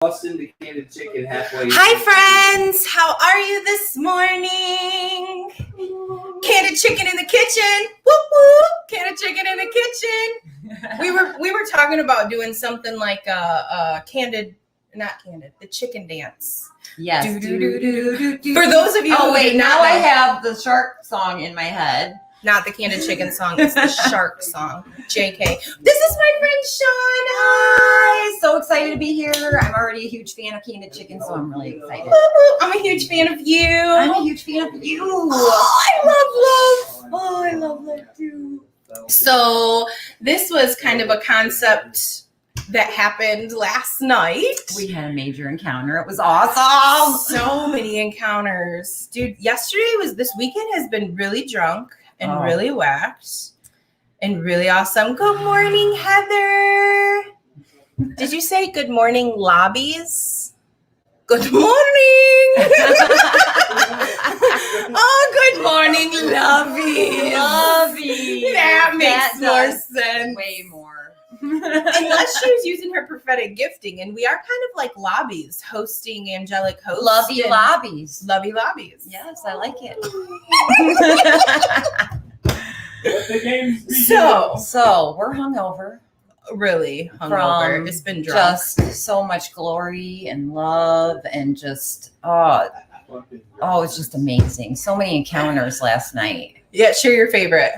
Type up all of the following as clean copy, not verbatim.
Busting the Kandid chicken halfway. Hi friends, how are you this morning? Kandid chicken in the kitchen. Whoop whoop. Kandid chicken in the kitchen. We were talking about doing something like the chicken dance. Yes. For those of you Oh who wait, do not now know, I have the shark song in my head. not the Kandid chicken song, it's the shark song. JK. This is my friend Shauna. Hi, so excited to be here. I'm already a huge fan of Kandid chicken, so I'm really excited. I'm a huge fan of you. I'm a huge fan of you. Oh, I love love. Oh, I love love too. So this was kind of a concept that happened last night. We had a major encounter. It was awesome. So many encounters. Dude, this weekend has been really drunk and really whacked and really awesome. Good morning, Heather. Did you say good morning, lobbies? Good morning. Oh, good morning, lobbies. Lovey. That makes more sense. Way more. Unless she was using her prophetic gifting, and we are kind of like lobbies hosting angelic hosts. Lovey lobbies. Lovey lobbies. Yes, I like it. So we're hungover. Really hungover. From It's been drunk. Just so much glory and love and just it's just amazing. So many encounters last night. Yeah, share your favorite.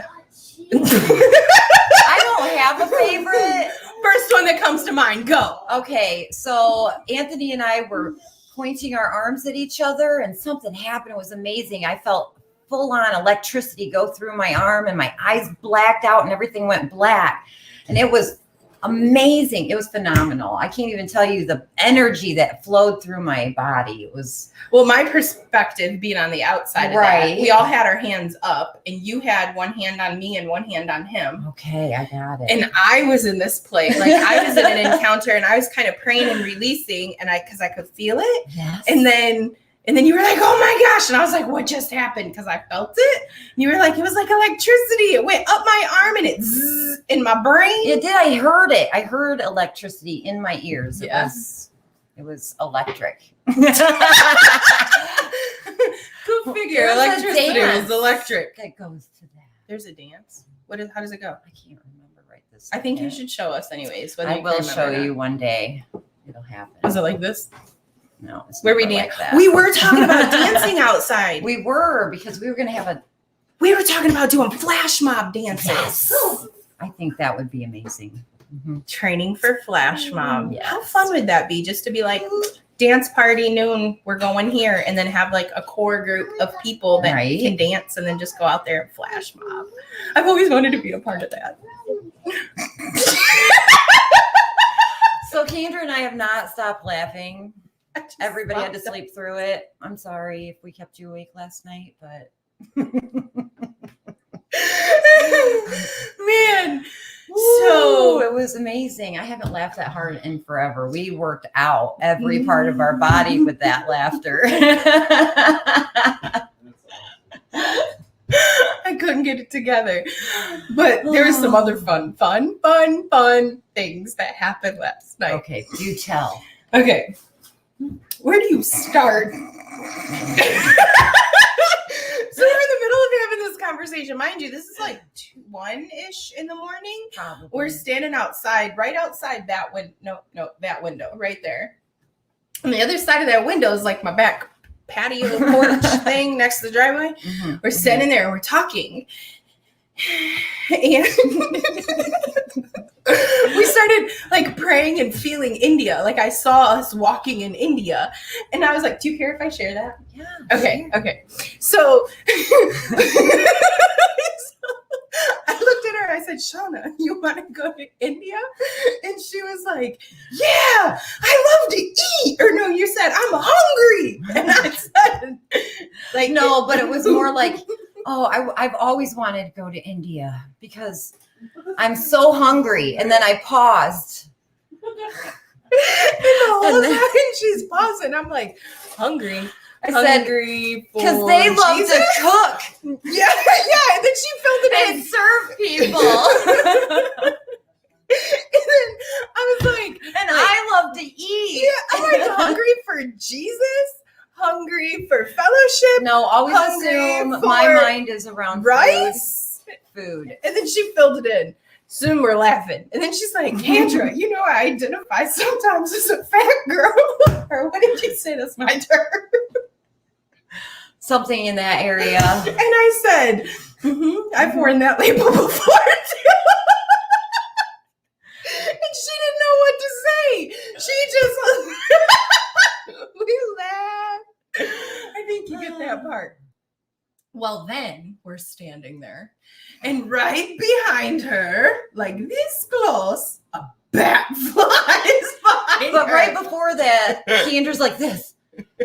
I don't have a favorite. First one that comes to mind. Go. Okay, so Anthony and I were pointing our arms at each other and something happened. It was amazing. I felt full on electricity go through my arm and my eyes blacked out and everything went black. And it was amazing. It was phenomenal. I can't even tell you the energy that flowed through my body. It was my perspective being on the outside of right. that, we all had our hands up and you had one hand on me and one hand on him. Okay, I got it. And I was in this place, like I was in an encounter and I was kind of praying and releasing and because I could feel it. Yes. And then you were like, oh my gosh. And I was like, what just happened? Because I felt it. And you were like, it was like electricity. It went up my arm and it zzz in my brain. It did. I heard it. I heard electricity in my ears. Yes. It was electric. Go figure. Electricity is electric. That goes to that. There's a dance. How does it go? I can't remember right this I think you second. should show us anyways. I will show you one day. It'll happen. Is it like this? No, it's where we never dance. like that. We were talking about dancing outside. We were because we were going to have We were talking about doing flash mob dances. Yes. I think that would be amazing. Mm-hmm. Training for flash mob. Yes. How fun would that be? Just to be like, dance party noon, we're going here, and then have like a core group of people that can dance, and then just go out there and flash mob. I've always wanted to be a part of that. So Kendra and I have not stopped laughing. Everybody had to sleep through it. I'm sorry if we kept you awake last night, but man. So it was amazing. I haven't laughed that hard in forever. We worked out every part of our body with that laughter. I couldn't get it together. But there was some other fun things that happened last night. Okay, do tell. Okay. Where do you start? So we're in the middle of having this conversation. Mind you, this is like 1-ish in the morning. Probably. We're standing outside, right outside that window. No, that window right there. On the other side of that window is like my back patio porch thing next to the driveway. Mm-hmm. We're standing there and we're talking. And we started like praying and feeling India. Like I saw us walking in India. And I was like, do you care if I share that? Yeah. Okay. Okay. So I looked at her and I said, Shauna, you want to go to India? And she was like, yeah, I love to eat. Or no, you said, I'm hungry. And I said, like, no, but it was more like, I've always wanted to go to India because I'm so hungry. And then I paused. And the whole time she's pausing, I'm like, hungry. I said, because they love to cook. Yeah. And then she filled it and serve people. And then I was like, I love to eat. yeah, I'm like hungry for Jesus, hungry for fellowship, No, always hungry assume for my mind is around rice. food. And then she filled it in. Soon we're laughing. And then she's like, Kendra, you know, I identify sometimes as a fat girl. Or what did you say? That's my turn. Something in that area. And I said, I've worn that label before too. And she didn't know what to say. She just we laughed. I think you get that part. Well, then we're standing there, and right behind her, like this close, a bat flies behind But her. right before that, Kendra's like this.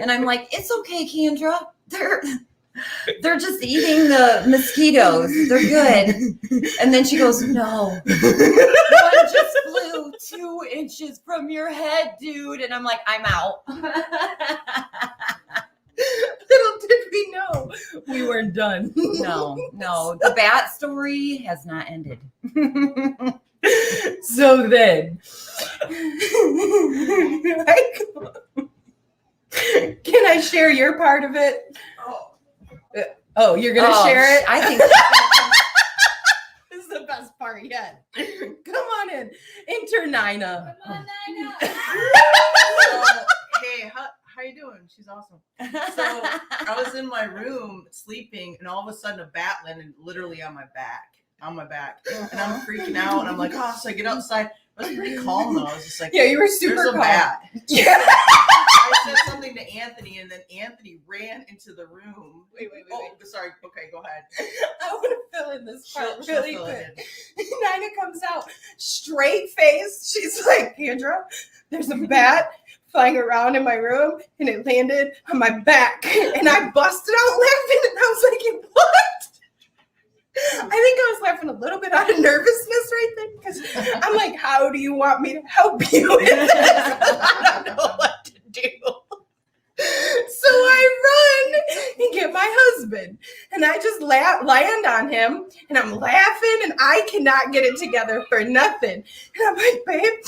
And I'm like, it's okay, Kendra. They're just eating the mosquitoes. They're good. And then she goes, no. One just flew 2 inches from your head, dude. And I'm like, I'm out. Little did we know we weren't done. No. The bat story has not ended. So then, can I share your part of it? Oh, you're going to share it? I think This is the best part yet. Come on in. Enter Nina. So, hey, how you doing? She's awesome. So I was in my room sleeping, and all of a sudden a bat landed literally on my back. And I'm freaking out, and I'm like, oh, so I get outside. I was pretty calm though. I was just like, Yeah, you were super there's a calm. bat. Yeah. I said something to Anthony, and then Anthony ran into the room. Wait. Oh, sorry. Okay, go ahead. I want to fill in this part She'll really fill it quick. Nina comes out, straight face. She's like, Kendra, there's a bat flying around in my room, and it landed on my back. And I busted out laughing, and I was like, what? I think I was laughing a little bit out of nervousness right then, because I'm like, how do you want me to help you with this? I don't know what to do. So I run and get my husband, and I just land on him, and I'm laughing, and I cannot get it together for nothing. And I'm like, babe.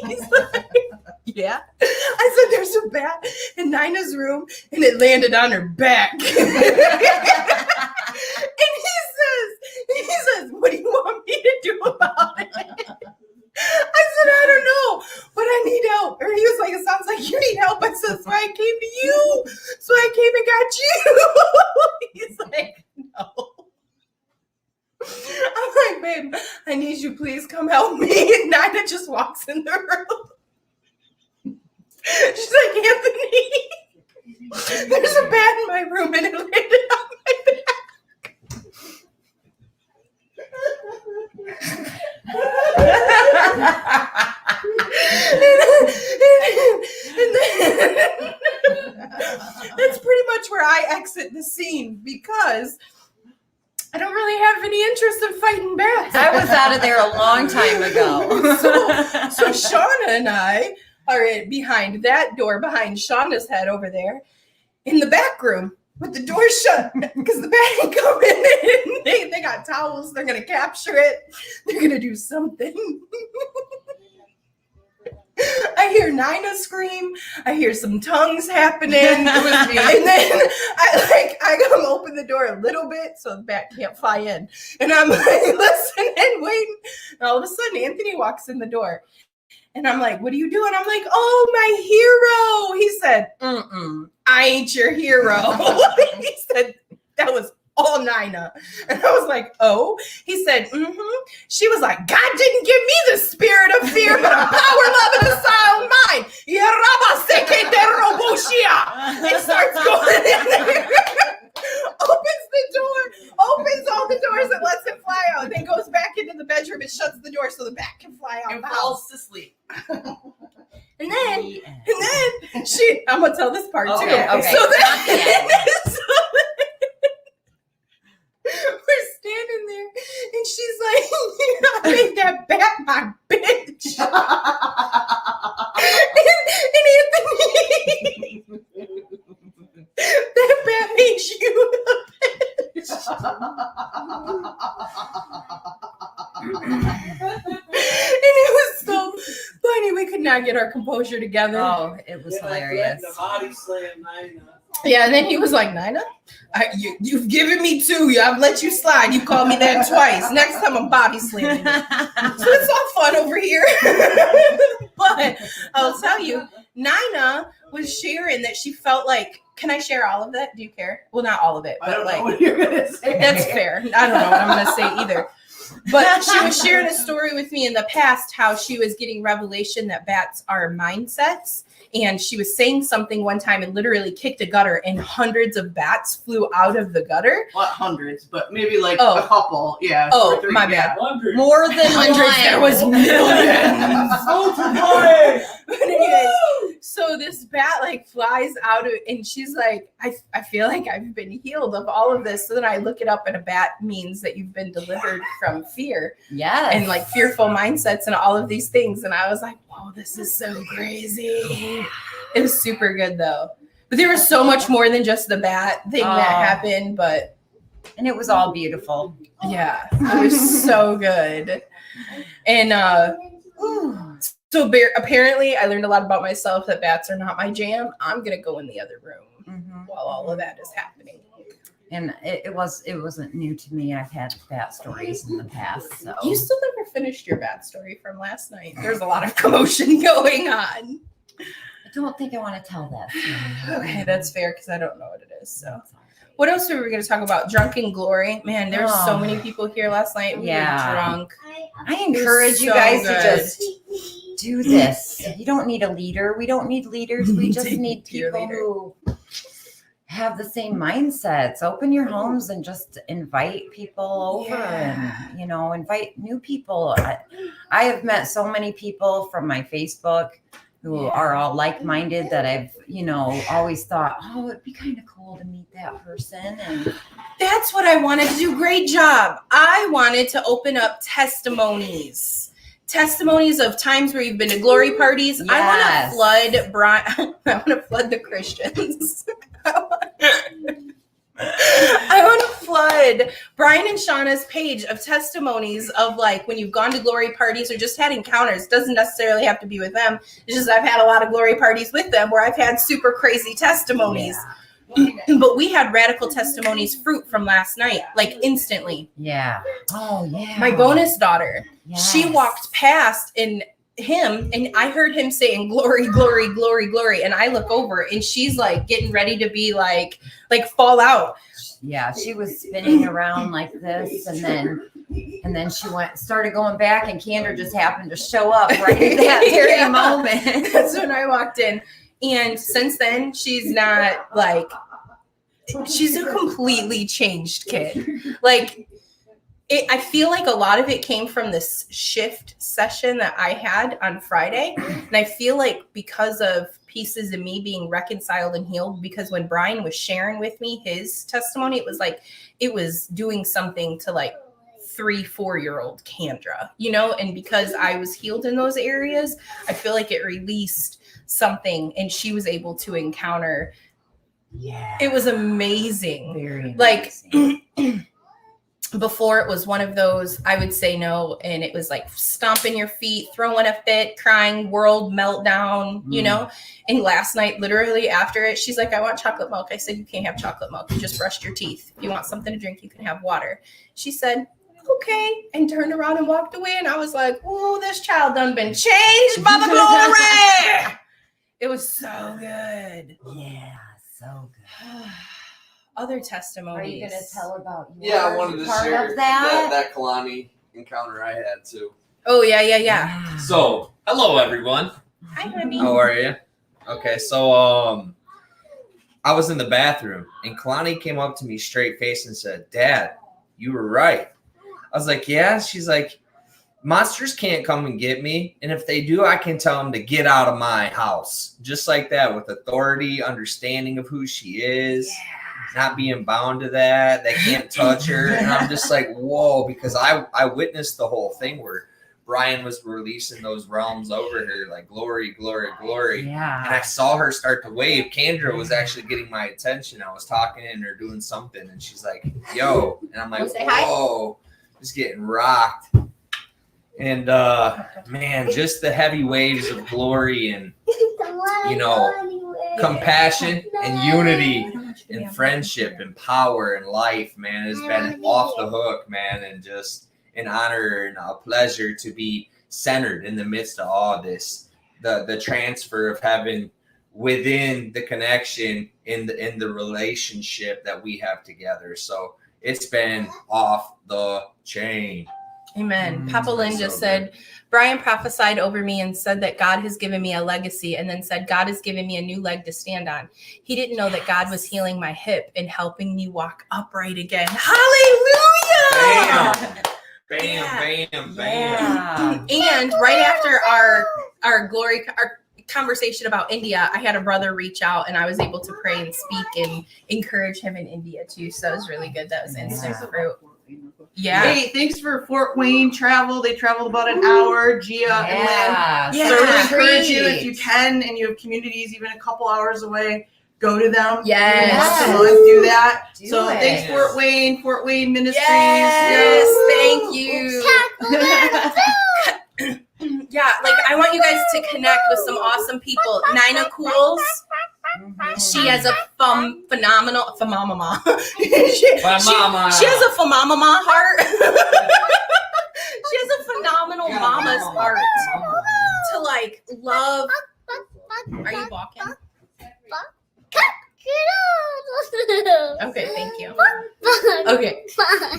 He's like, yeah. I said, there's a bat in Nina's room, and it landed on her back. And he says, what do you want me to do about it? I said, I don't know, but I need help. Or he was like, it sounds like you need help. I said, that's why I came to you. So I came and got you. He's like, no. I'm like, babe, I need you. Please come help me. And Nina just walks in the room. She's like, Anthony, there's a bat in my room, and it landed on my back. And then, that's pretty much where I exit the scene, because I don't really have any interest in fighting bats. I was out of there a long time ago. So Shauna and I are behind that door, behind Shauna's head over there, in the back room with the door shut, because the bat ain't coming in. They got towels. They're going to capture it. They're going to do something. I hear Nina scream. I hear some tongues happening. And then I come open the door a little bit so the bat can't fly in. And I'm like, listening and waiting. And all of a sudden, Anthony walks in the door. And I'm like, what are you doing? I'm like, oh, my hero. He said, I ain't your hero. He said, that was all Nina. And I was like, oh. He said, She was like, God didn't give me the spirit of fear, but a power, love, and a sound mind. It starts going in there. Opens the door, opens all the doors, and lets it fly out. And then goes back into the bedroom and shuts the door so the bat can fly out. And falls to sleep. And then I'm gonna tell this part too. Okay. So then, we're standing there, and she's like, I made that bat my bitch. and Anthony, that bat made you a bitch. it was so funny. We could not get our composure together. Oh, it was hilarious. The body slam, Nina. Yeah, and then he was like, Nina, you've given me 2. I've let you slide. You called me that twice. Next time I'm body slamming you. So it's all fun over here. But I'll tell you, Nina was sharing that she felt like, can I share all of that? Do you care? Well, not all of it, I but don't like, know what you're gonna say. that's fair. I don't know what I'm going to say either. But she was sharing a story with me in the past how she was getting revelation that bats are mindsets. And she was saying something one time and literally kicked a gutter, and hundreds of bats flew out of the gutter. Not hundreds, but maybe like Oh. a couple. Yeah. Oh, 2 or 3, my yeah. bad. 100. More than Hundreds, there was millions. Multiply. But anyways, so this bat like flies out of, and she's like, I feel like I've been healed of all of this. So then I look it up, and a bat means that you've been delivered from fear Yes. and like fearful mindsets and all of these things. And I was like, whoa, this is so crazy. It was super good though. But there was so much more than just the bat thing that happened. But And it was all beautiful. yeah, it was so good. And so apparently I learned a lot about myself, that bats are not my jam. I'm going to go in the other room while all of that is happening. And it wasn't new to me. I've had bat stories in the past. So You still never finished your bat story from last night. There's a lot of commotion going on. I don't think I want to tell that story. Okay, that's fair because I don't know what it is. So what else were we going to talk about? Drunken Glory. Man, there's so many people here last night. We were drunk. I encourage you so guys good. to just do this. You don't need a leader. We don't need leaders. We just Take need your people leader. who have the same mindsets. Open your homes and just invite people over and, invite new people. I have met so many people from my Facebook who are all like-minded that I've, always thought, oh, it'd be kind of cool to meet that person. And That's what I wanted to do. Great job. I wanted to open up testimonies of times where you've been to glory parties. Yes. I want to flood Brian. I want to flood the Christians. I want to flood Brian and Shauna's page of testimonies of like when you've gone to glory parties or just had encounters. It doesn't necessarily have to be with them. It's just I've had a lot of glory parties with them where I've had super crazy testimonies. But we had radical testimonies fruit from last night, like instantly. Yeah. Oh, yeah. My bonus daughter, she Yes. walked past him and I heard him saying glory, glory, glory, glory. And I look over and she's like getting ready to be like fall out. Yeah, she was spinning around like this, and then she started going back, and Kendra just happened to show up right at that very Yeah. moment. That's when I walked in. And since then, she's not like, she's a completely changed kid. Like, I feel like a lot of it came from this shift session that I had on Friday. And I feel like because of pieces of me being reconciled and healed, because when Brian was sharing with me his testimony, it was like, it was doing something to like 3-4-year-old Kendra, and because I was healed in those areas, I feel like it released something and she was able to encounter. Yeah. It was amazing. Very Like, amazing. Before it was one of those, I would say no. And it was like stomping your feet, throwing a fit, crying, world meltdown, And last night, literally after it, she's like, I want chocolate milk. I said, you can't have chocolate milk. You just brushed your teeth. If you want something to drink, you can have water. She said, okay. And turned around and walked away. And I was like, oh, this child done been changed by the glory. It was so good. Yeah, so good. Other testimonies. Are you going to tell about your Yeah, I wanted to part share of that? that Kalani encounter I had too. Oh, yeah. So, hello everyone. Hi, honey. How are you? Okay, so I was in the bathroom and Kalani came up to me straight face and said, "Dad, you were right." I was like, "Yeah." She's like, "Monsters can't come and get me, and if they do, I can tell them to get out of my house." Just like that, with authority, understanding of who she is. Not being bound to that. They can't touch her. And I'm just like, whoa, because I witnessed the whole thing where Brian was releasing those realms over her, like glory, glory, glory. Yeah. And I saw her start to wave. Kendra was actually getting my attention. I was talking to her, doing something, and she's like, yo. And I'm like, Say hi. whoa, just getting rocked. And man, just the heavy waves of glory and compassion and unity and friendship and power and life, man, has been off the hook, man, and just an honor and a pleasure to be centered in the midst of all this. The transfer of heaven within the connection in the relationship that we have together. So it's been off the chain. Amen. Papa Lynn just said, Brian prophesied over me and said that God has given me a legacy, and then said God has given me a new leg to stand on. He didn't know that God was healing my hip and helping me walk upright again. Hallelujah! Bam. Yeah. And right after our conversation about India, I had a brother reach out, and I was able to pray and speak and encourage him in India too. So that was really good. That was instant fruit. Yeah. Hey, thanks for Fort Wayne travel. They traveled about an hour. Gia and Lynn. Yeah. Yeah. So I really encourage you, Great. if you can, and you have communities even a couple hours away, go to them. Yes. Once a month, do that. Do So it. thanks, Fort Wayne Ministries. Yes. Thank you. Yeah, like I want you guys to connect with some awesome people. Nina Cools, she has a phenomenal she has a phenomenal heart. She has a phenomenal mama's heart to like love. Are you walking? Okay, thank you. Okay.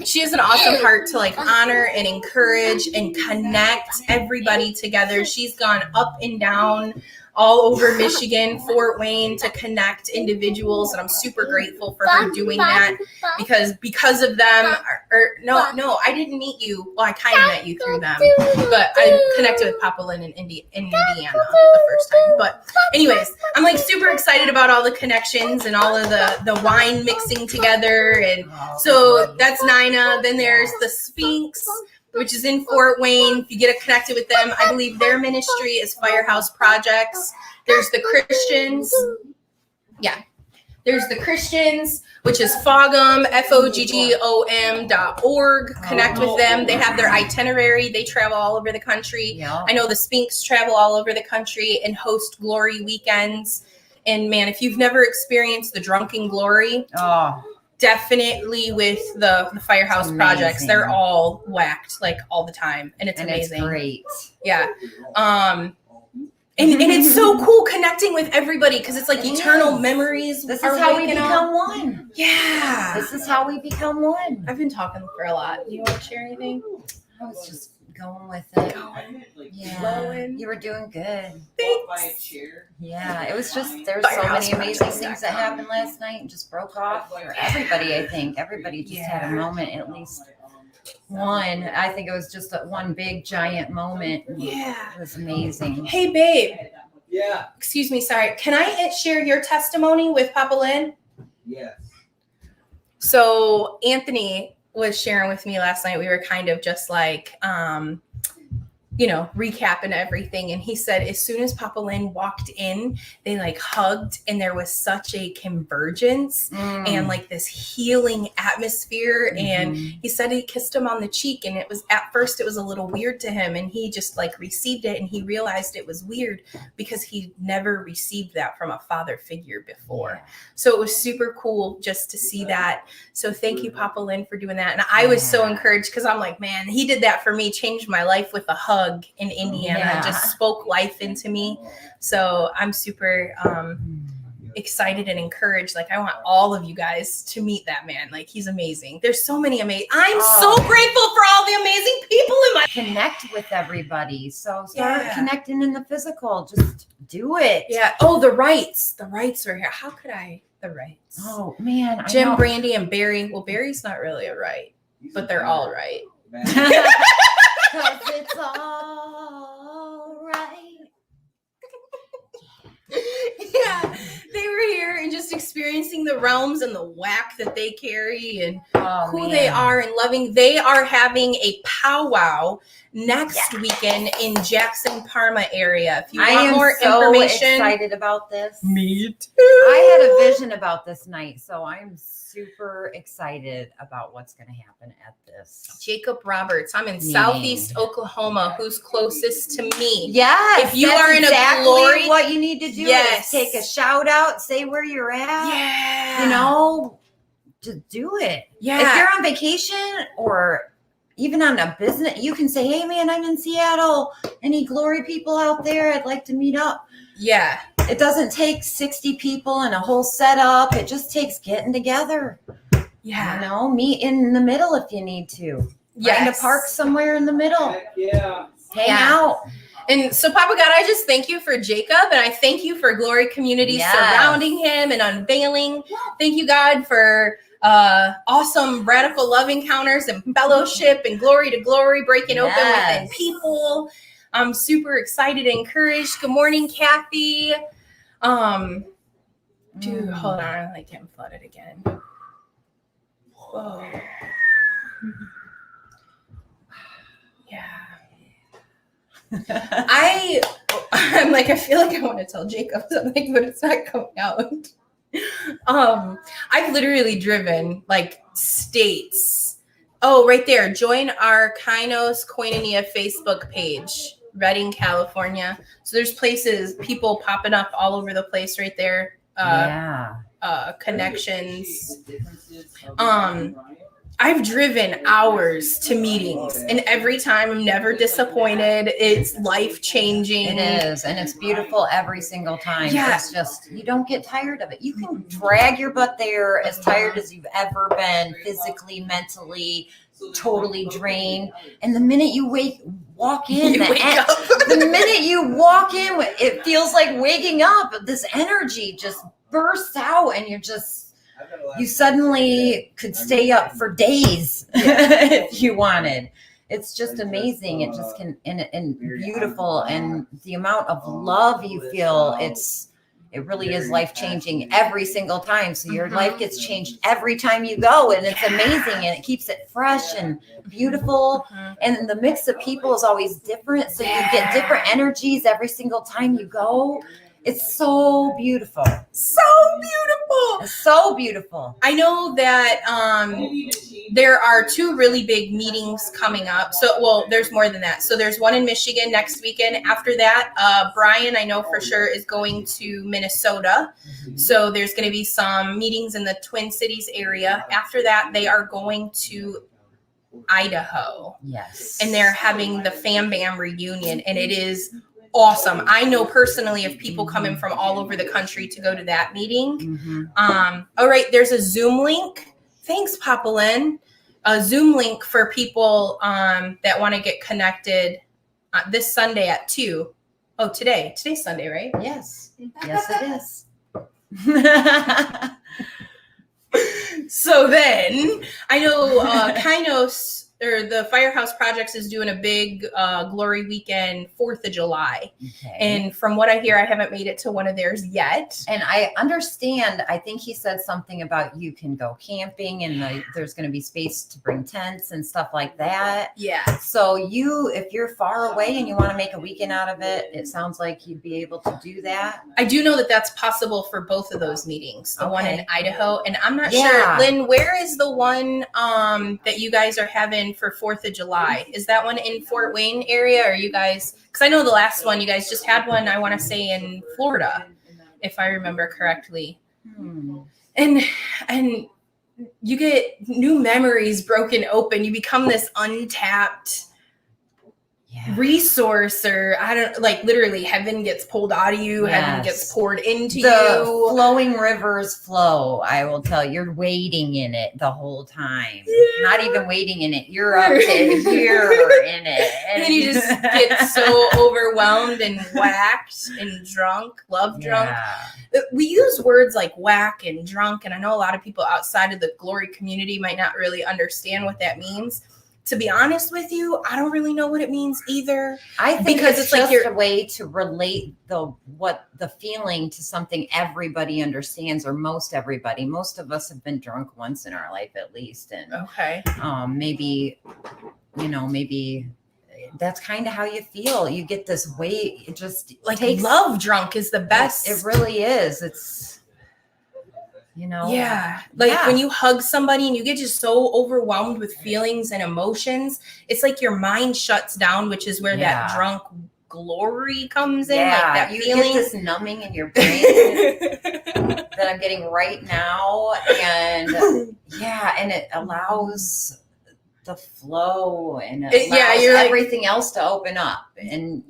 She has an awesome heart to like honor and encourage and connect everybody together. She's gone up and down all over Michigan, Fort Wayne, to connect individuals, and I'm super grateful for her doing that because of them. No, I didn't meet you. Well, I kind of met you through them, but I connected with Papa Lynn in Indiana the first time. But anyways, I'm like super excited about all the connections and all of the wine mixing together, and so that's Nina. Then there's the Sphinx, which is in Fort Wayne. If you get connected with them, I believe their ministry is Firehouse Projects. There's the Christians. Yeah. There's the Christians, which is Foggum, FOGGOM.org. Connect with them. They have their itinerary. They travel all over the country. Yeah. I know the Sphinx travel all over the country and host glory weekends. And man, if you've never experienced the drunken glory, definitely with the Firehouse Projects. They're all whacked like all the time, and it's amazing. It's great. Yeah. And it's so cool connecting with everybody because it's like eternal memories. This is how we waking up. become one. Yeah. This is how we become one. I've been talking for a lot. Do you want to share anything? I was just going with it. Yeah. Flowing. You were doing good. Thanks. Yeah, it was just, there's so many amazing things that happened last night and just broke off for everybody, I think. Everybody just had a moment, at least one. I think it was just one big, giant moment. Yeah. It was amazing. Hey, babe. Yeah. Excuse me. Sorry. Can I share your testimony with Papa Lynn? Yes. So Anthony was sharing with me last night. We were kind of just like, recapping everything. And he said, as soon as Papa Lynn walked in, they like hugged, and there was such a convergence and like this healing atmosphere. And he said he kissed him on the cheek, and at first it was a little weird to him, and he just like received it, and he realized it was weird because he never received that from a father figure before. So it was super cool just to see that. So thank you, Papa Lynn, for doing that. And I was so encouraged because I'm like, man, he did that for me, changed my life with a hug in Indiana, just spoke life into me. So I'm super excited and encouraged. Like, I want all of you guys to meet that man. Like, he's amazing. There's so many amazing. I'm so grateful for all the amazing people in my Connect with everybody. So start connecting in the physical. Just do it. Yeah. Oh, the rights. The rights are here. How could I? The rights. Oh man. Jim, Brandy, and Barry. Well, Barry's not really a right, but they're all right. Cause it's all right. Yeah, they were here and just just experiencing the realms and the whack that they carry and Oh, who man. they are and loving. They are having a powwow next weekend in Jackson, Parma area. If you I want am more so information, excited about this. me too. I had a vision about this night, so I'm super excited about what's going to happen at this. Jacob Roberts. I'm in Meeting. Southeast Oklahoma. Who's closest to me? Yes, If you that's are in a exactly glory- what you need to do Yes. is take a shout out, say where you're at. Yeah. You know, just do it. Yeah. If you're on vacation or even on a business, you can say, hey man, I'm in Seattle. Any glory people out there? I'd like to meet up. Yeah. It doesn't take 60 people and a whole setup. It just takes getting together. Yeah. You know, meet in the middle if you need to. Find a park somewhere in the middle. Heck yeah. Hang Yeah. out. And so, Papa God, I just thank you for Jacob, and I thank you for Glory Community Yes. surrounding him and unveiling. Thank you, God, for awesome radical love encounters and fellowship and glory to glory breaking open within Yes. people. I'm super excited and encouraged. Good morning, Kathy. Dude, hold on, I'm like getting flooded again. Whoa. Yeah. I'm like, I feel like I want to tell Jacob something, but it's not coming out. I've literally driven like states. Oh, right there. Join our Kainos Koinonia Facebook page, Redding, California. So there's places, people popping up all over the place right there. Yeah. Connections. I've driven hours to meetings, and every time I'm never disappointed. It's life-changing. It is, and it's beautiful every single time. Yeah. It's just, you don't get tired of it. You can drag your butt there as tired as you've ever been, physically, mentally, totally drained. And the minute you walk in, You wake up. the minute you walk in, it feels like waking up. This energy just bursts out, and you suddenly could stay up for days if you wanted. It's just amazing. It just can, and beautiful, and the amount of love you feel, it really is life-changing every single time. So your life gets changed every time you go, and it's amazing, and it keeps it fresh and beautiful. And the mix of people is always different, so you get different energies every single time you go. It's so beautiful. So beautiful. It's so beautiful. I know that there are two really big meetings coming up. So, well, there's more than that. So there's one in Michigan next weekend. After that, Brian, I know for sure, is going to Minnesota. So there's going to be some meetings in the Twin Cities area. After that, they are going to Idaho. Yes. And they're having the Fam Bam reunion, and it is awesome. I know personally of people coming from all over the country to go to that meeting. Mm-hmm. All right, there's a Zoom link. Thanks, Papa Lynn. A Zoom link for people that want to get connected this Sunday at 2. Oh, today's Sunday, right? Yes. Yes, it is. So then I know Kainos, or the Firehouse Projects, is doing a big Glory Weekend 4th of July. Okay. And from what I hear, I haven't made it to one of theirs yet. And I understand, I think he said something about you can go camping, and there's going to be space to bring tents and stuff like that. Yeah. So if you're far away and you want to make a weekend out of it, it sounds like you'd be able to do that. I do know that that's possible for both of those meetings, the one in Okay. Idaho. And I'm not Yeah. sure, Lynn, where is the one that you guys are having for 4th of July? Is that one in Fort Wayne area, or you guys, because I know the last one, you guys just had one, I want to say in Florida, if I remember correctly. And you get new memories broken open. You become this untapped resource, or I don't, like, literally heaven gets pulled out of you, heaven gets poured into The you. flowing rivers flow. I will tell you, you're wading in it the whole time. Not even wading in it. You're up to here in it. And then you just get so overwhelmed and whacked and drunk, love drunk. Yeah. We use words like whack and drunk, and I know a lot of people outside of the Glory community might not really understand what that means. to be honest with you, I don't really know what it means either. I think Because it's it's like just you're- a way to relate the feeling to something everybody understands, or most everybody. Most of us have been drunk once in our life at least, and Okay. maybe that's kind of how you feel. You get this weight. It just Like takes love drunk is the best. It really is. It's Yeah. Like Yeah. when you hug somebody and you get just so overwhelmed with feelings and emotions, it's like your mind shuts down, which is where Yeah. that drunk glory comes in. Yeah, Like that you feeling. get this numbing in your brain that I'm getting right now, and and it allows the flow, and it Yeah, allows you're like- everything else to open up, and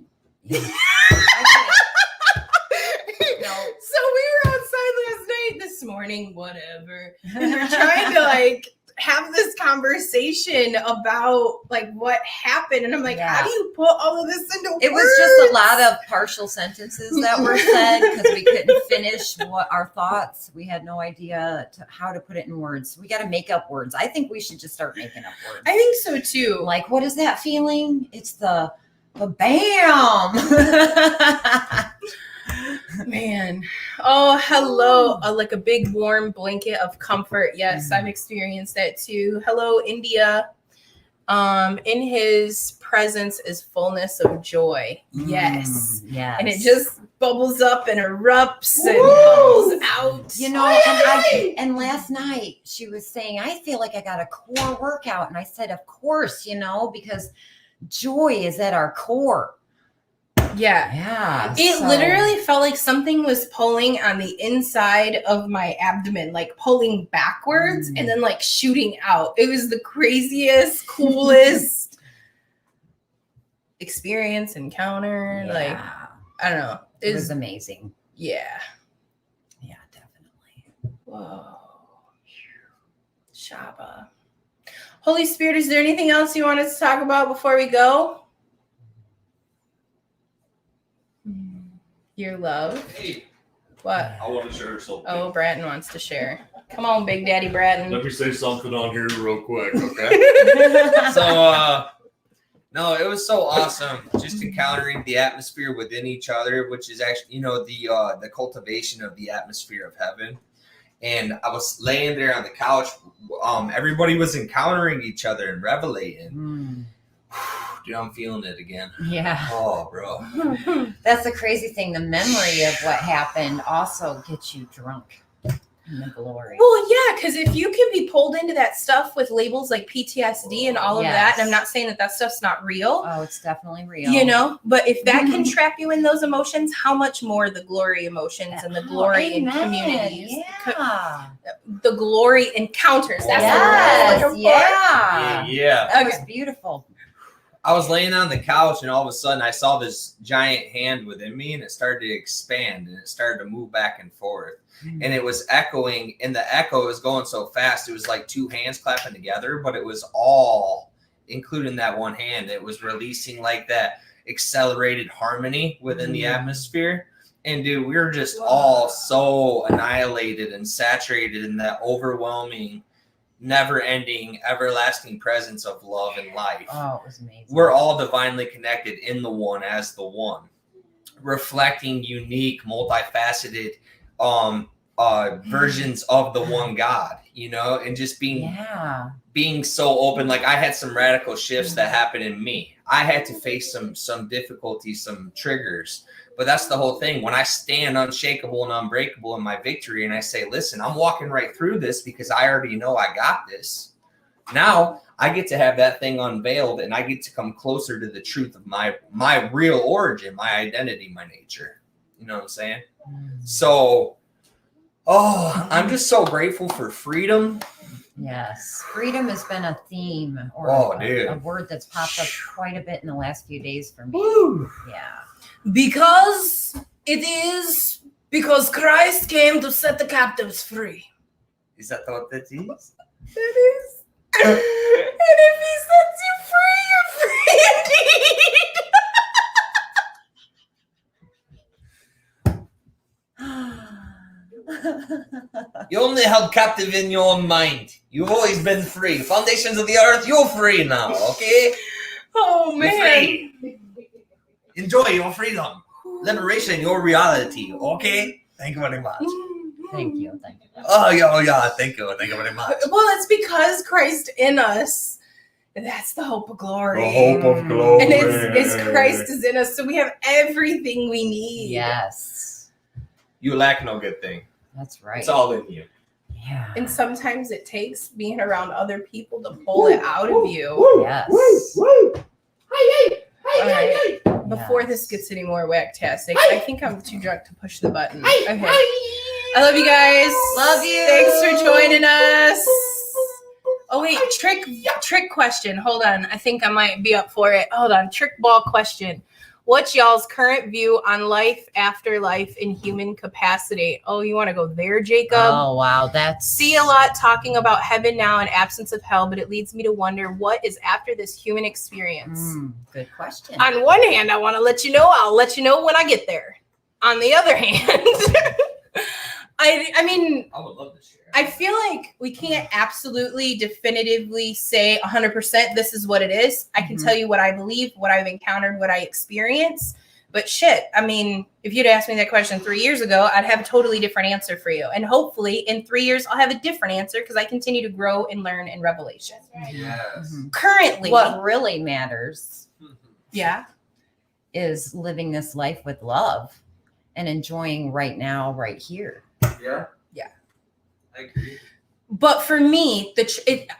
So we were outside last night, this morning, whatever. And we're trying to like have this conversation about like what happened. And I'm like, how Yeah. do you put all of this into It was words? just a lot of partial sentences that were said because we couldn't finish what our thoughts. We had no idea how to put it in words. We got to make up words. I think we should just start making up words. I think so too. Like, what is that feeling? It's the bam. Man. Oh, hello. Like a big warm blanket of comfort. Yes, I've experienced that too. Hello, India. In his presence is fullness of joy. Yes. Yes. And it just bubbles up and erupts and Woo! bubbles out. You know, and last night she was saying, I feel like I got a core workout. And I said, of course, because joy is at our core. Yeah. Yeah. It literally felt like something was pulling on the inside of my abdomen, like pulling backwards and then like shooting out. It was the craziest, coolest experience, encounter. Yeah. Like, I don't know. It was amazing. Yeah. Yeah, definitely. Whoa. Shaba. Holy Spirit, is there anything else you want us to talk about before we go? Your love. Hey, What? I want to share something. Oh, Bratton wants to share. Come on, Big Daddy Bratton. Let me say something on here real quick, okay? So, no, it was so awesome just encountering the atmosphere within each other, which is actually, the cultivation of the atmosphere of heaven. And I was laying there on the couch. Everybody was encountering each other and revelating. Dude, I'm feeling it again. Yeah. Oh, bro. That's the crazy thing. The memory of what happened also gets you drunk in the glory. Well, yeah, because if you can be pulled into that stuff with labels like PTSD and all of that, and I'm not saying that stuff's not real, Oh, it's definitely real. but if that can trap you in those emotions, how much more the glory emotions and the glory in amen. communities, Yeah. the glory encounters. That's Yes. the word I'm looking for. Yeah. That Okay. was beautiful. I was laying on the couch and all of a sudden I saw this giant hand within me and it started to expand and it started to move back and forth. And it was echoing, and the echo was going so fast. It was like two hands clapping together, but it was all, including that one hand, it was releasing like that accelerated harmony within the atmosphere. And dude, we were just all so annihilated and saturated in that overwhelming, never-ending, everlasting presence of love and life. Oh, it was amazing. We're all divinely connected in the one as the one, reflecting unique, multifaceted versions of the one God, and just being so open. Like I had some radical shifts that happened in me. I had to face some difficulties, some triggers. But that's the whole thing. When I stand unshakable and unbreakable in my victory and I say, listen, I'm walking right through this because I already know I got this. Now I get to have that thing unveiled and I get to come closer to the truth of my real origin, my identity, my nature. You know what I'm saying? So, I'm just so grateful for freedom. Yes. Freedom has been a theme or a word that's popped up quite a bit in the last few days for me. Woo. Yeah. Because Christ came to set the captives free. Is that what that is? That is. And if he sets you free, you're free indeed. You only held captive in your own mind. You've always been free. Foundations of the earth, you're free now, okay? Oh You're man. free. Enjoy your freedom. Liberation, your reality, okay? Thank you very much. Thank you. Oh yeah, thank you very much. Well, it's because Christ in us. And that's the hope of glory. The hope of glory. And it's Christ is in us, so we have everything we need. Yes, You lack no good thing. that's right. It's all in you. Yeah. And sometimes it takes being around other people to pull it out of you. Yes. All right. Before Yes. this gets any more whacktastic, I think I'm too drunk to push the button. Okay. I love you guys. Love you. Thanks for joining us. Oh wait, trick question. Hold on. I think I might be up for it. Hold on. Trick ball question. What's y'all's current view on life after life in human capacity? Oh, you want to go there, Jacob? Oh wow, that's See a lot talking about heaven now and absence of hell, but it leads me to wonder what is after this human experience. Good question. On one hand, I want to let you know. I'll let you know when I get there. On the other hand, I mean, I would love to share. I feel like we can't absolutely definitively say 100% this is what it is. I can Mhm. tell you what I believe, what I've encountered, what I experience. But shit, I mean, if you'd asked me that question 3 years ago, I'd have a totally different answer for you. And hopefully in 3 years, I'll have a different answer because I continue to grow and learn in revelation. Yes. Mhm. Currently, What really matters yeah. is living this life with love and enjoying right now, right here. Yeah. Yeah. I agree. But for me,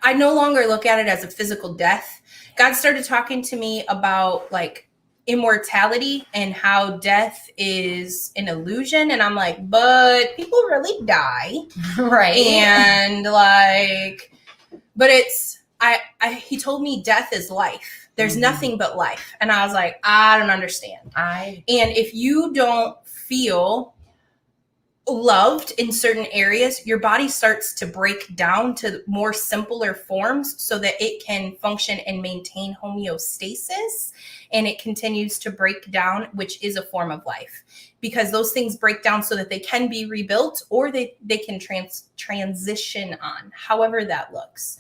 I no longer look at it as a physical death. God started talking to me about like immortality and how death is an illusion. And I'm like, but people really die. Right. And like, but he told me death is life. There's Mhm. nothing but life. And I was like, I don't understand. And if you don't feel loved in certain areas, your body starts to break down to more simpler forms so that it can function and maintain homeostasis, and it continues to break down, which is a form of life, because those things break down so that they can be rebuilt or they can transition on, however that looks.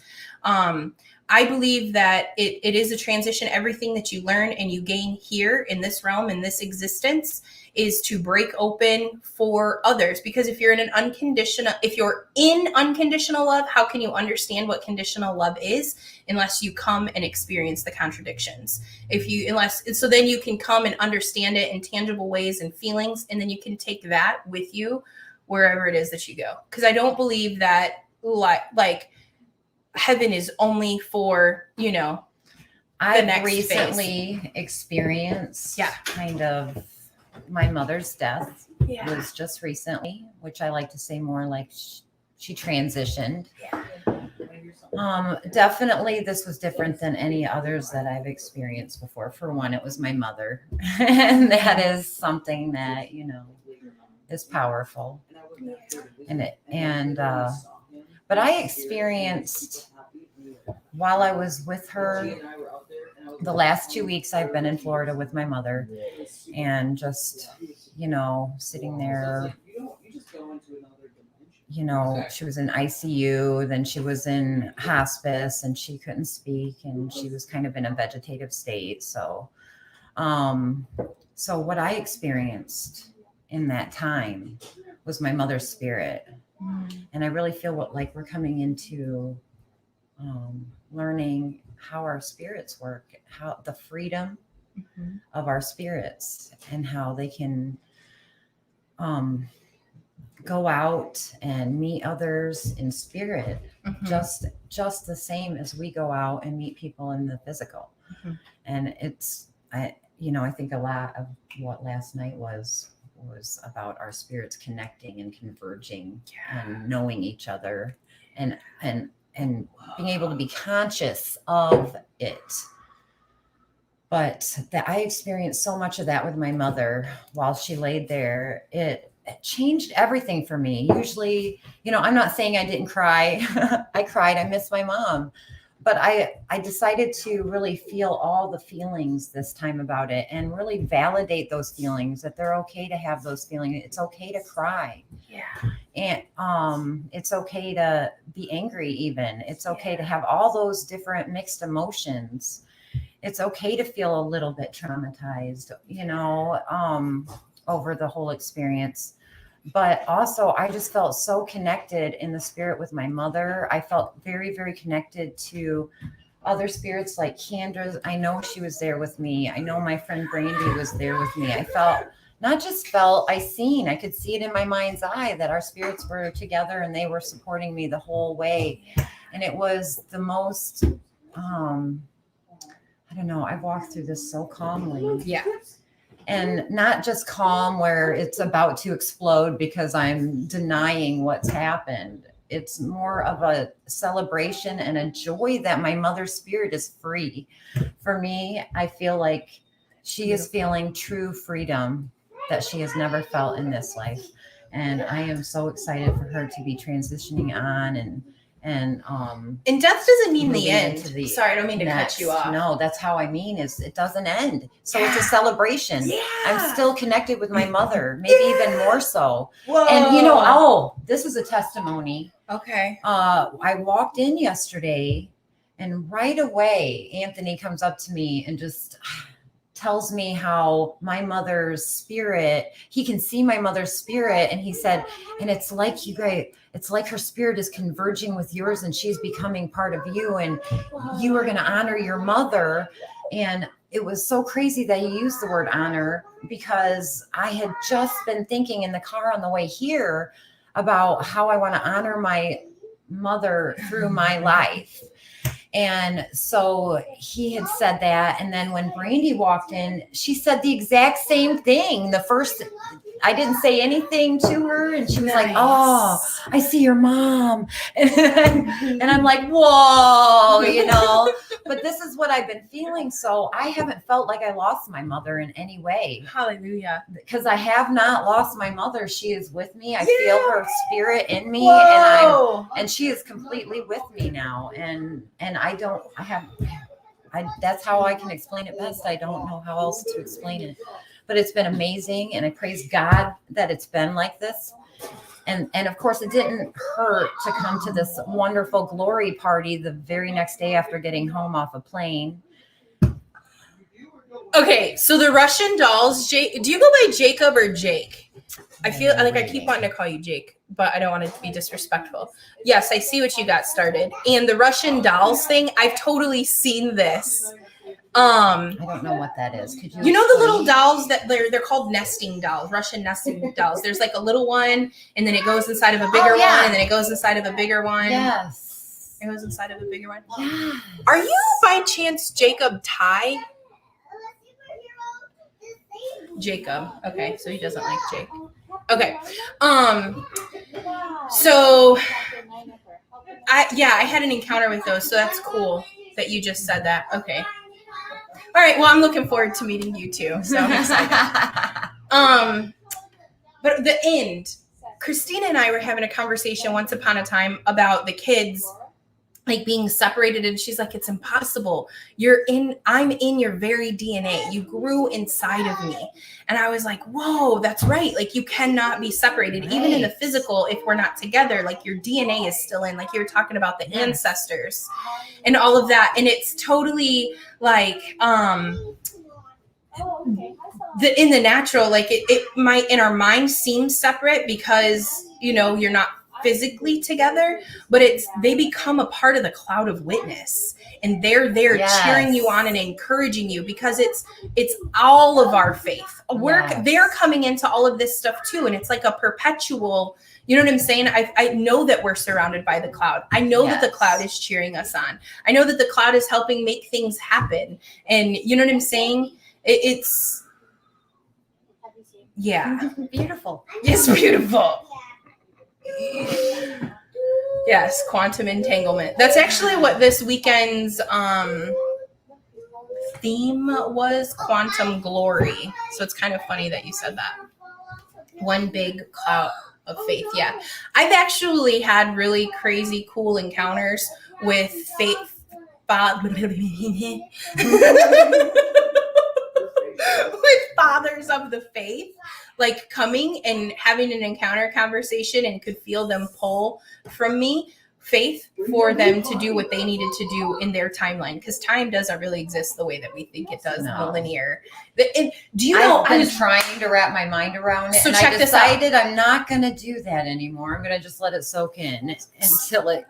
I believe that it is a transition. Everything that you learn and you gain here in this realm, in this existence, is to break open for others. Because if you're in unconditional love, how can you understand what conditional love is unless you come and experience the contradictions? So then you can come and understand it in tangible ways and feelings, and then you can take that with you wherever it is that you go. Because I don't believe that like heaven is only for, I've next recently experienced kind of my mother's death. Yeah. Was just recently, which I like to say more like she transitioned. Definitely this was different than any others that I've experienced before. For one, it was my mother. And that is something that, is powerful. But I experienced while I was with her, the last 2 weeks I've been in Florida with my mother, and just, sitting there, she was in ICU, then she was in hospice and she couldn't speak and she was kind of in a vegetative state. So what I experienced in that time was my mother's spirit. And I really feel like we're coming into learning how our spirits work, how the freedom of our spirits, and how they can go out and meet others in spirit, just the same as we go out and meet people in the physical. And I think a lot of what last night was about our spirits connecting and converging and knowing each other and being able to be conscious of it. But that I experienced so much of that with my mother while she laid there. It changed everything for me. Usually, I'm not saying I didn't cry. I cried. I miss my mom. but I decided to really feel all the feelings this time about it and really validate those feelings, that they're okay to have those feelings. It's okay to cry. Yeah. And it's okay to be angry even. It's okay to have all those different mixed emotions. It's okay to feel a little bit traumatized, over the whole experience. But also, I just felt so connected in the spirit with my mother. I felt very, very connected to other spirits like Candace. I know she was there with me. I know my friend Brandy was there with me. I could see it in my mind's eye that our spirits were together and they were supporting me the whole way. And it was the most, I don't know, I've walked through this so calmly. Yeah. And not just calm where it's about to explode because I'm denying what's happened. It's more of a celebration and a joy that my mother's spirit is free. For me, I feel like she is feeling true freedom that she has never felt in this life. And I am so excited for her to be transitioning on and death doesn't mean the moving end. into the Sorry, I don't mean to next. cut you off. No, that's how I mean is it doesn't end. So it's a celebration. Yeah. I'm still connected with my mother, maybe even more so. Whoa. And this is a testimony. Okay. I walked in yesterday and right away Anthony comes up to me and just tells me how my mother's spirit, he can see my mother's spirit. And he said, and it's like you guys, it's like her spirit is converging with yours and she's becoming part of you. And you are going to honor your mother. And it was so crazy that he used the word honor because I had just been thinking in the car on the way here about how I want to honor my mother through my life. And so he had said that. And then when Brandy walked in, she said the exact same thing. I didn't say anything to her. And she was like, oh, I see your mom. And I'm like, whoa, but this is what I've been feeling. So I haven't felt like I lost my mother in any way. Hallelujah. Because I have not lost my mother. She is with me. I feel her spirit in me. Whoa. And she is completely with me now. And that's how I can explain it best. I don't know how else to explain it, but it's been amazing. And I praise God that it's been like this. And of course it didn't hurt to come to this wonderful glory party the very next day after getting home off a plane. Okay. So the Russian dolls, do you go by Jacob or Jake? I feel like I keep wanting to call you Jake, but I don't want it to be disrespectful. Yes, I see what you got started. And the Russian dolls thing, I've totally seen this. I don't know what that is. Could you know the little dolls that they're called nesting dolls, Russian nesting dolls. There's like a little one, and then it goes inside of a bigger one, and then it goes inside of a bigger one. Yes. It goes inside of a bigger one. Yes. Are you by chance Jacob Ty? Jacob. Okay, so he doesn't like Jake. Okay. So I had an encounter with those, so that's cool that you just said that. Okay. All right, well, I'm looking forward to meeting you too, so I'm excited. But the end, Christina and I were having a conversation once upon a time about the kids like being separated, and she's like, it's impossible. I'm in your very DNA. You grew inside of me. And I was like, whoa, that's right. Like you cannot be separated. Right. Even in the physical, if we're not together, like your DNA is still in, like you were talking about the ancestors and all of that. And it's totally like, in the natural, like it might in our mind seem separate because, you're not physically together, but they become a part of the cloud of witness, and they're there cheering you on and encouraging you because it's all of our faith. They're coming into all of this stuff too, and it's like a perpetual, you know what I'm saying? I know that we're surrounded by the cloud. I know that the cloud is cheering us on. I know that the cloud is helping make things happen, and you know what I'm saying? It's Beautiful. It's beautiful. Yes, quantum entanglement. That's actually what this weekend's theme was, quantum glory. So it's kind of funny that you said that. One big cloud of faith. Yeah. I've actually had really crazy cool encounters with faith with fathers of the faith, like coming and having an encounter conversation and could feel them pull from me faith for them to do what they needed to do in their timeline, because time doesn't really exist the way that we think it does in the linear. And do you know, I've been trying to wrap my mind around it, So and check I this out. decided I'm not going to do that anymore. I'm going to just let it soak in until it.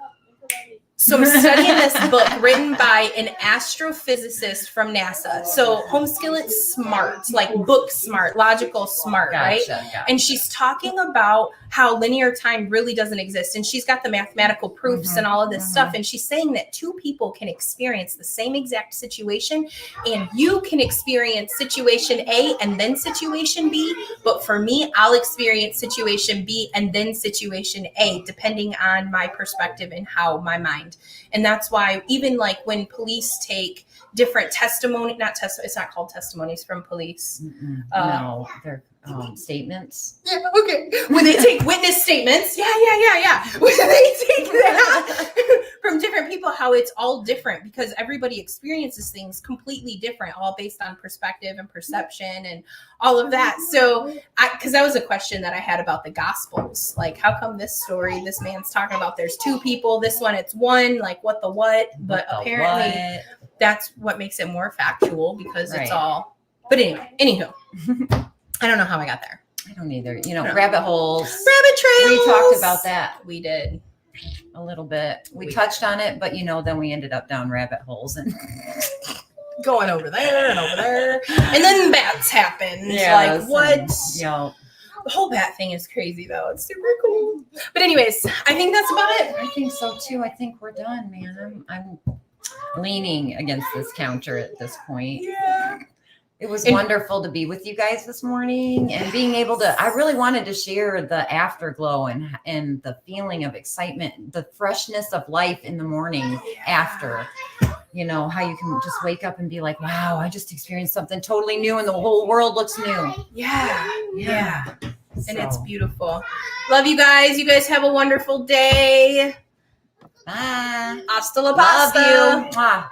So I'm studying this book written by an astrophysicist from NASA. So homeskillet's smart, like book smart, logical smart, right? Gotcha. And she's talking about how linear time really doesn't exist. And she's got the mathematical proofs and all of this stuff. And she's saying that two people can experience the same exact situation, and you can experience situation A and then situation B. But for me, I'll experience situation B and then situation A, depending on my perspective and how my mind. And that's why even like when police take different testimony, it's not called testimonies from police. No, they're statements. Yeah, okay. When they take witness statements, yeah. When they take that from different people, how it's all different because everybody experiences things completely different, all based on perspective and perception and all of that. So, because that was a question that I had about the Gospels, like how come this story, this man's talking about there's two people, this one it's one, like what the what? But apparently that's what makes it more factual because it's all. But anywho. I don't know how I got there. I don't either. You know, rabbit holes. Rabbit trails. We talked about that We did. a little bit. We touched on it, but then we ended up down rabbit holes and Going over there and over there. And then bats happened. Yes, Like what? The whole bat thing is crazy though. It's super cool. But anyways, I think that's about it. I think so too. I think we're done, man. I'm leaning against this counter at this point. Yeah. It was wonderful to be with you guys this morning and being able to, I really wanted to share the afterglow and the feeling of excitement, the freshness of life in the morning after, how you can just wake up and be like, wow, I just experienced something totally new and the whole world looks new. Yeah. And it's beautiful. Love you guys. You guys have a wonderful day. Bye. Hasta la pasta. Love you. Mwah.